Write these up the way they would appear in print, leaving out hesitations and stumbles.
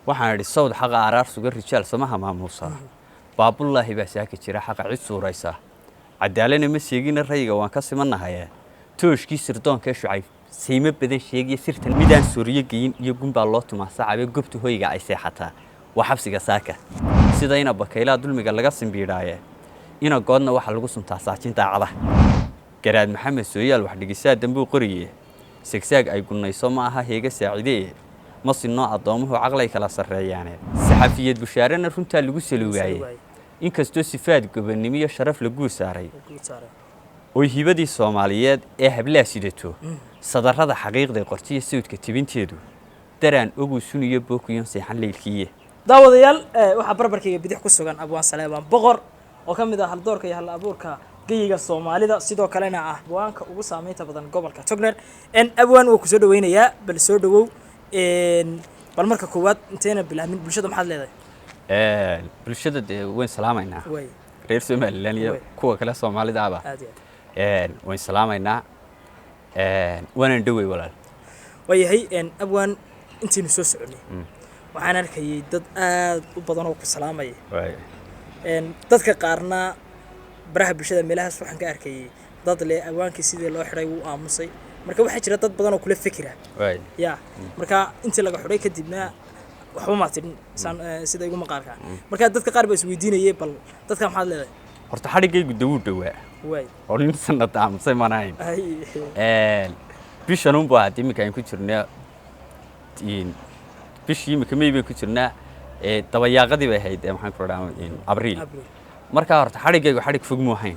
waxaan idhi sawd xaqa araar sugan rijaal samaha maamuusa baabullaahi baa saaka jira xaqa cid suuraysa cadaalana ma sheegina rayga waan ka simanahay tooshkii sirdoonka shucayb sayma badan sheegay sirtan midaan suuriyo geyin iyo gunbaa loo tumaa sacabe gobta hoyga ay seexataa waa xabsiga saaka sida ina bakayla dulmiga laga simbiidhaaye ina goodna waxa lagu suntaa saajin daacada garaad maxamed sooyaal wax dhigisaa dambu qoriye sigsaag ay gunayso ma aha heega saacidee ma sinno adoomuhu caqlay kala sareeyaane saxafiyad bushaarana runta lagu saluugay inkastoo sifaad gobonnimo iyo sharaf lagu saaray oo hibadii Soomaaliyeed ee habla sidato sadarrada xaqiiqda qortiye sawdka tibinteedu daraan ugu suniyo bookuyon seexan leelkiye daawadayaal waxa barbarkayga bidix ku sugan Abwaan Saleebaan Boqor oo kamid ah hal doorka iyo hal abuurka geyiga Soomaalida sidoo kalena ah abwaanka ugu saameynta badan gobolka Togdheer abwaan uu ku soo dhaweynaya bal soo dhawow bal marka koowaad inteena bilaamin bulshada maxaad leedahay bulshada weyn salaamayna reer Soomaaliland iyo kuwa kale Soomaalida aba weyn salaamayna وانا ندوي ولا وياهي أبوان أنتي نسوس عليه وأنا أركي ضد وبضنا وكسلامي ضد كقارنا براه بشدة ملاها سبحان كأركي ضد اللي أبوان كسيد الله حري وآمصي مركب حجرة ضد بضنا وكل فكرة يا مركب أنت لقى حري كدبنا وحوماتين سان سيدا يقوم مقاركا مركب ضد كقارب سويدين يبل ضد كم حال له horta xarigeey gudawu dhawaa way oo nin sanad amsay manayn bishan un baa imika aan ku jirnaa bishii imika meeyay ku jirnaa dabayaaqadii bay ahayd maxaan ku raadaan abriil marka horta xarigeeygu xarig fog mu ahayn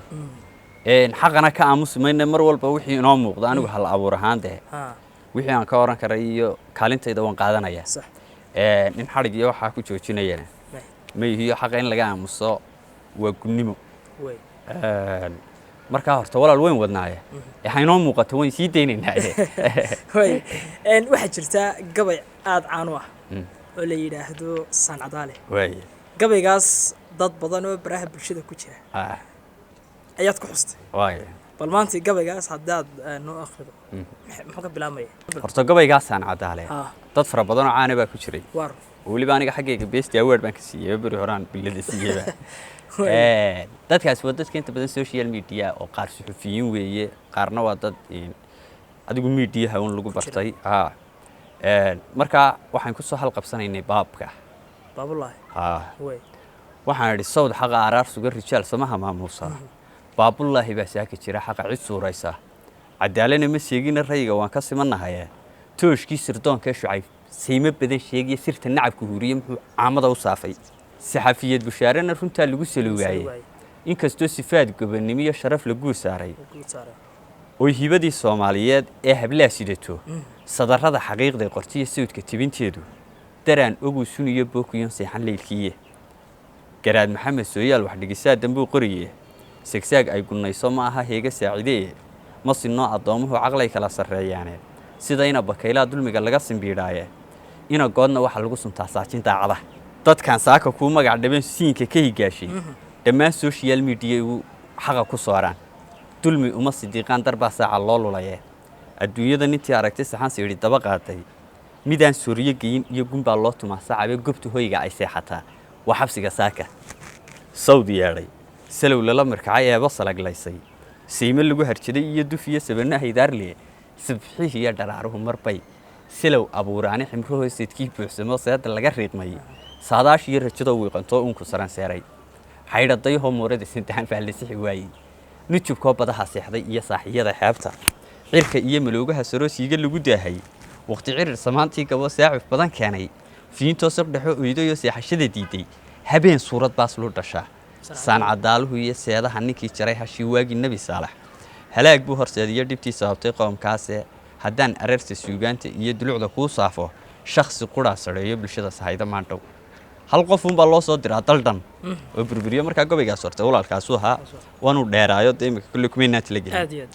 xaqana ka aamusmayna mar walba wixii inoo muuqda anigu hal abuur ahaantay wixii aan ka oran karay iyo kaalintayda waan qaadanaya in xarig iyo waxa ku joojinayna meeyihiyo xaq in laga aamuso waa gunnimo marka horta walaal weyn wadnaaye waxaynoo muuqato weyn sii deynaynaay waxa jirta gabay aad caan u ah oo la yiraahdo Sancadaale gabaygaas dad badan oo baraha bulshada ku jira ayaad ku xustay bal maanta gabaygaas haddaad noo akhrido muxuu ka bilaabmaya horta gabaygaas Sancadaale dad fara badan oo caan ah baa ku jiray waliba aniga xaggayga beestii award baan ka siiyay bari horaan bilada siiyay dadkaas waa dadka inta badan social media oo qaar suxufiyiin weeye qaarna waa dad adigu media hawn lagu bartay marka waxaan ku soo hal qabsanaynay baabka baabullaahi waxaan idhi sawd xaqa araar sugan rijaal samaha maamuusa baabullaahi baa saaka jira xaqa cid suuraysa cadaalana ma sheegina rayga waan ka simanahay tooshkii sirdoonka shucayb sayma badan sheegay sirta nacabka huriye muxuu caamada u saafay saxafiyad bushaarana runta lagu saluugay inkastoo sifaad gobonnimo iyo sharaf lagu saaray oo hibadii Soomaaliyeed ee habla sidato sadarrada xaqiiqda qortiye sawdka tibinteedu daraan ugu suniyo bookuyon seexan leelkiye garaad maxamed sooyaal wax dhigisaa dambu qoriye sigsaag ay gunayso ma aha heega saacidee ma sinno adoomuhu caqlay kala sareeyaane sida ina bakayla dulmiga laga simbiidhaaye ina goodna waxa lagu suntaa saajin daacada dadkan saaka ku magac dhaban siinka ka higaashay dhammaan social media uu xaqa ku sooraan dulmi uma sidiiqan darba saaca loo lulaye adduunyada nintii aragtay saxan siiri daba qaatay midaan suuriyo geyin iyo gunbaa loo tumaa sacabe gobta hoyga ay seexataa waa xabsiga saaka Saudi yeeray salow lala markacay ee basalaglaysay siima lagu harjiday iyo dufiye sabana haydaarle sabxihi iyo dharaaruhu marbay salow abuuraani ximruhu sidkii buuxsamo saada laga riiqmay saadaash iyo rajada wiiqanto uun ku saran seeray xaydhaday hoomorada sintaan faalisi waayay nujubko badaha seexday iyo saaxiyada xeebta cirka iyo maloogaha saroosiga lagu daahay waqti cirir samaantii gabo saaxif badan keenay fiinto sab dhaxo oydo iyo seexashada diiday habeen suurad baas loo dhashaa Sancadaaluhu iyo seedaha ninkii jaray hashi waagi nabi saalax halaag buu horseediyo dhibtii sababtay qoomkaas haddaan ararta suugaanta iyo dulucda ku saafo shakhsi qura sareeyo bulshada sahayda maantow hal qof baa loo soo diraa daldan oo burburiyo marka gabaygaas hortay walaalkaas uu ahaa waanu dheeraayo deemka kullu kumeena tilagay